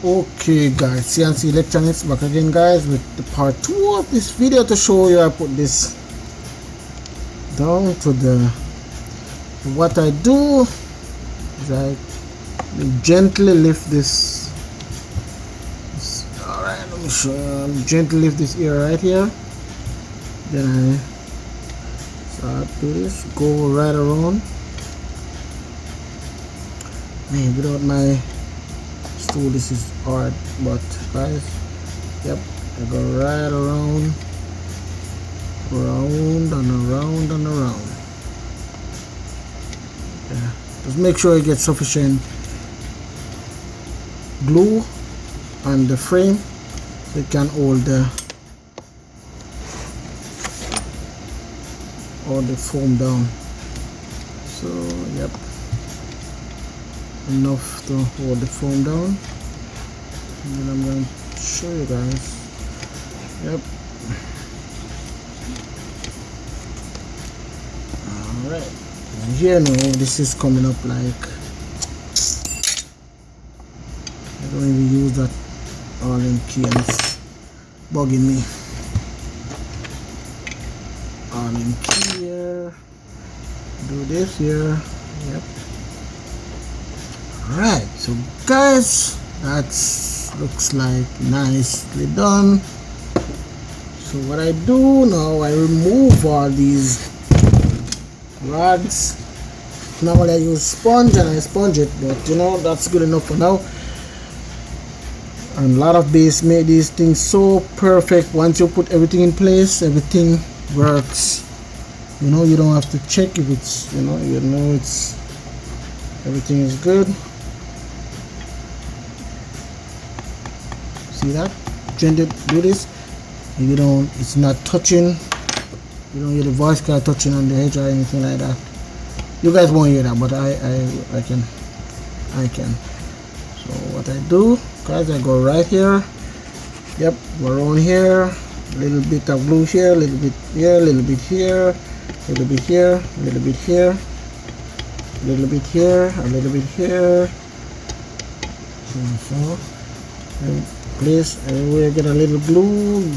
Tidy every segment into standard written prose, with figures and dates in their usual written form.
Okay guys, CNC Electronics back again guys with the part 2 of this video to show you. I put this down to the, what I do is I gently lift this, alright, let me show you. Gently lift this ear right here, then I start to this, go right around. Man, without my stool this is hard, but guys, yep, I go right around, round and around and around. Yeah, just make sure you get sufficient glue on the frame so it can hold the foam down. So yep, enough to hold the foam down, and then I'm going to show you guys. Yep. Alright, and here now this is coming up like, I don't even use that all in key and it's bugging me. All in key here, do this here. Yep. Right, so guys, that looks like nicely done. So what I do now, I remove all these rods. Normally I use sponge and I sponge it, but you know, that's good enough for now. And a lot of bass made these things so perfect. Once you put everything in place, everything works. You know, you don't have to check if it's, you know it's, everything is good. See that? Gently do this. You don't, it's not touching. You don't hear the voice card touching on the edge or anything like that. You guys won't hear that, but I can. So what I do, guys, I go right here. Yep, go around here. A little bit of glue here, a little bit here, a little bit here, a little bit here, a little bit here, a little bit here, a little bit here. So and place everywhere, get a little glue.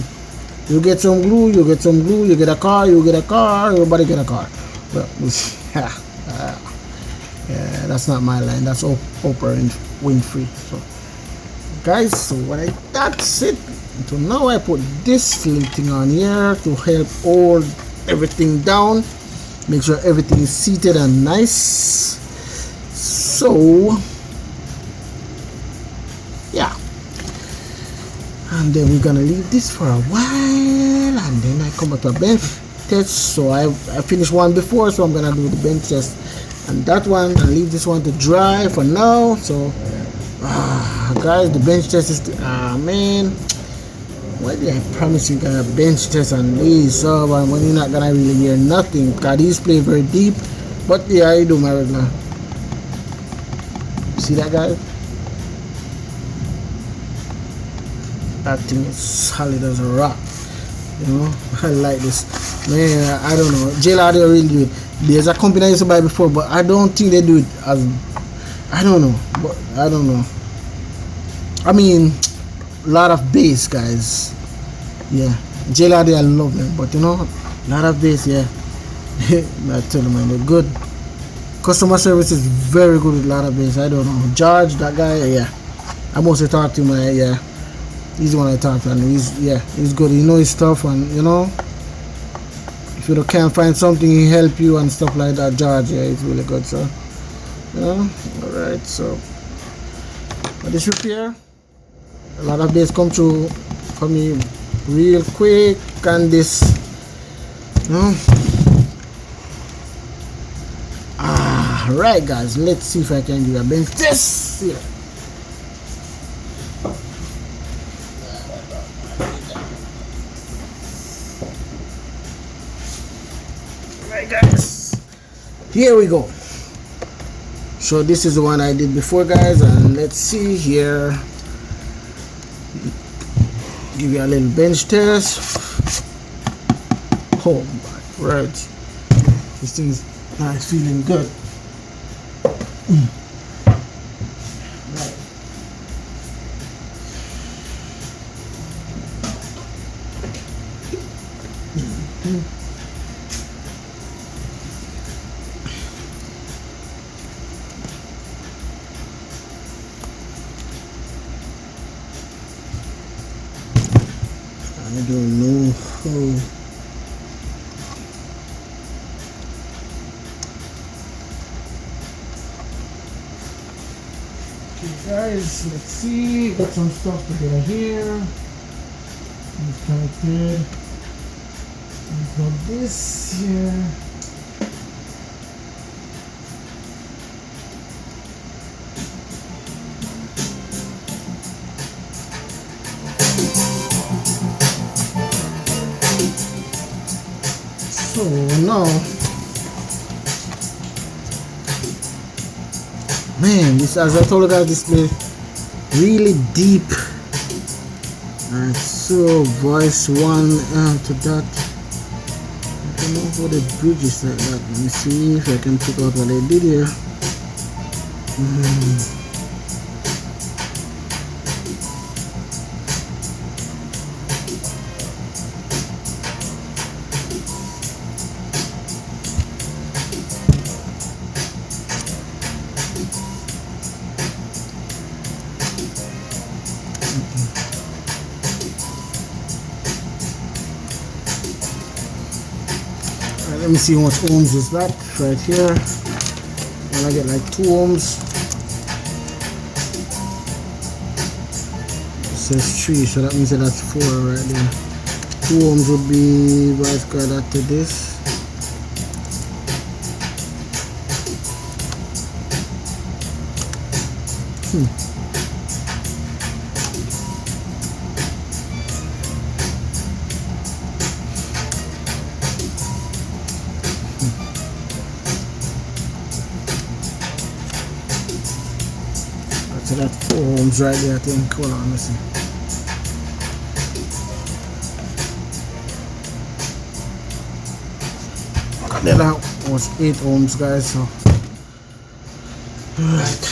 You get some glue, you get some glue, you get a car, you get a car, everybody get a car. Well, yeah, that's not my line, that's Oprah Winfrey. So guys, so that's it. So now I put this little thing on here to help hold everything down, make sure everything is seated and nice. So yeah, and then we're gonna leave this for a while, and then I come back to a bench test. So I finished one before, so I'm gonna do the bench test and that one, and leave this one to dry for now. So guys, the bench test is man, why did I promise you guys a bench test on these and when you're not gonna really hear nothing, because these play very deep. But yeah, I do my regular. See that, guys? That thing is solid as a rock. You know, I like this. Man, I don't know. JLR, they really do it. There's a company I used to buy before, but I don't think they do it as, I don't know. But I don't know. I mean, a lot of bass, guys. Yeah, JLR, I love them, but you know, a lot of bass, yeah. I tell you, man, they're good. Customer service is very good with a lot of bass. I don't know. George, that guy, yeah. I mostly talk to him, yeah. He's the one I talk to, and he's good. He knows his stuff, and you know, if you can't find something, he help you and stuff like that. George, yeah, he's really good. So, you know, all right. So, for this repair, a lot of bass come through for me real quick, and this, you know. Right, guys. Let's see if I can do a bench test here. Right, guys, here we go. So this is the one I did before, guys, and let's see here. Give you a little bench test. Oh my, right, this thing's nice, feeling good. Right. I don't know. Oh. Okay guys, let's see. Got some stuff together here. It's connected. We've got this here. So now, man, this, as I told you guys, this play really deep. And so voice 1 to that. I don't know how the bridge is like that. Let me see if I can pick out what I did here. Let me see how much ohms is that right here. And I get like 2 ohms. It says 3, so that means that that's 4 right there. 2 ohms would be right that to this. So that's 4 ohms right there, I think. Hold on, let's see. That was 8 ohms, guys. So, right.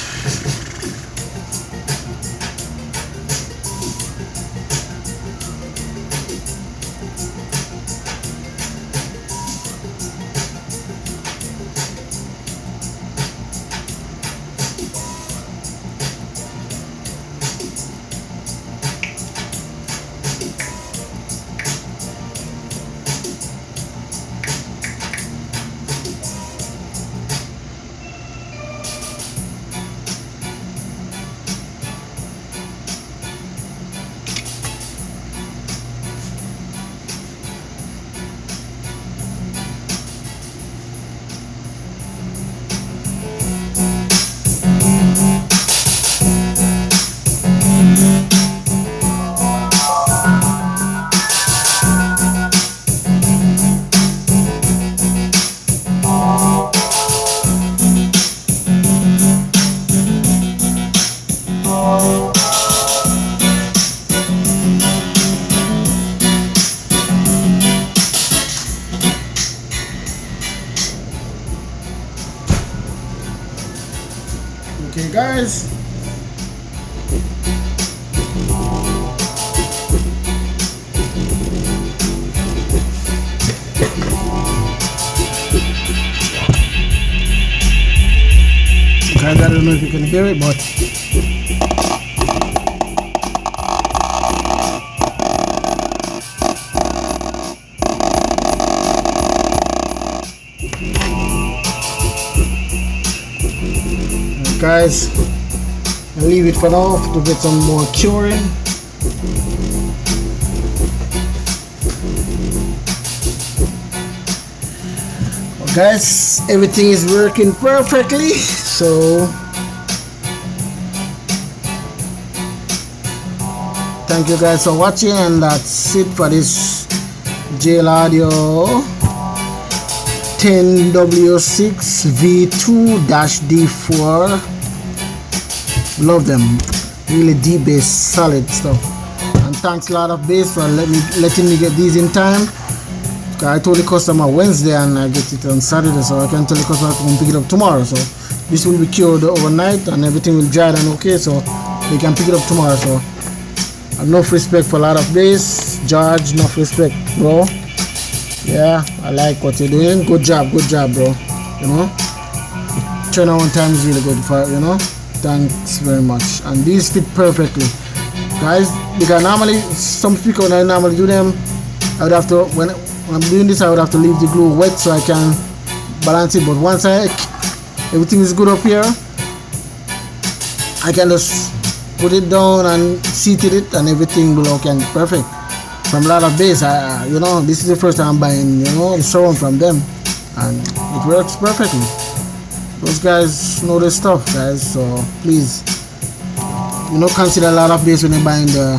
Okay, guys. I don't know if you can hear it, but guys, I'll leave it for now to get some more curing. Well, guys, everything is working perfectly, so thank you guys for watching, and that's it for this JL Audio 10W6 V2-D4. Love them, really deep bass, solid stuff. And thanks a lot of bass for letting me get these in time. I told the customer Wednesday and I get it on Saturday, so I can tell the customer to come pick it up tomorrow. So this will be cured overnight and everything will dry and okay, so they can pick it up tomorrow. So enough respect for a lot of bass. George, enough respect, bro. Yeah, I like what you're doing. Good job, bro. You know, turnaround time is really good for, you know. Thanks very much. And these fit perfectly. guys, because normally some speaker when I normally do them, I would have to, when I'm doing this, I would have to leave the glue wet so I can balance it. But once everything is good up here, I can just put it down and seated it, and everything will look and perfect. From a lot of bass, you know, this is the first time I'm buying, you know, the surround from them, and it works perfectly. Those guys know their stuff, guys. So please, you know, consider a lot of bass when you're buying the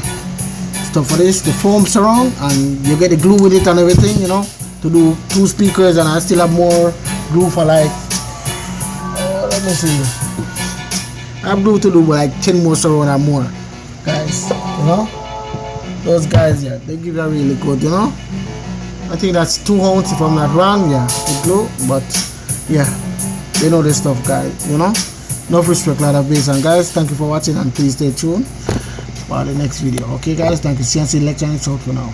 stuff for this, the foam surround, and you get the glue with it and everything, you know, to do 2 speakers, and I still have more glue for like, let me see, I have glue to do like 10 more surround or more, guys, you know. Those guys, yeah, they give that really good, you know. I think that's 2 ounces if I'm not wrong, yeah, the glue, but yeah, they know this stuff, guys, you know. Enough respect, lot of bass. And guys, thank you for watching, and please stay tuned for the next video. Okay guys, thank you. CNC Electronics out for now.